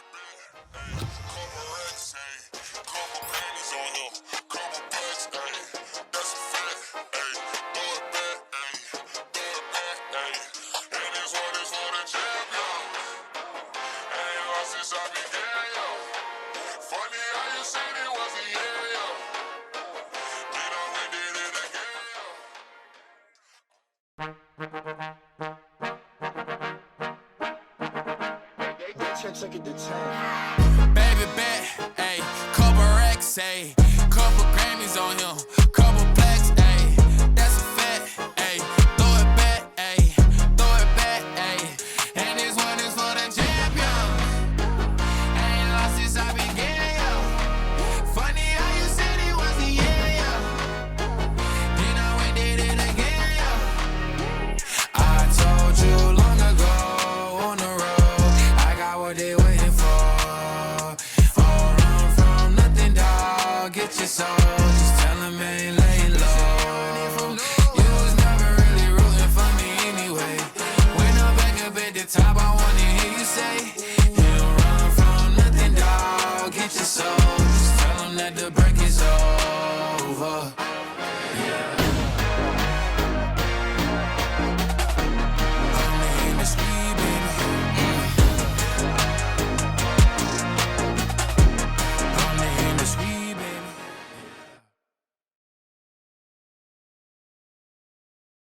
Couple racks, ayy. Couple panties on him. Couple packs, ayy. That's a fact, ayy. Throw it back, ayy. Throw it back, ayy. And this one is for the champion. Ain't lost since I began, yo. Funny how you said it was a yeah, yo. We done we did it again, yo. Check it to 10. Baby bet, ayy, couple racks, ayy, couple Grammys on him, couple plaques, ayy, that's a fact, ayy, throw it back, ayy, throw it back, ayy, and this one is for the champion. Ain't lost since I began, yo. Funny how you said it was a yeah, yo. You know we did it again, yo. I told you long ago on the road, I got what they waiting for. All run from nothing, dog. Get your soul.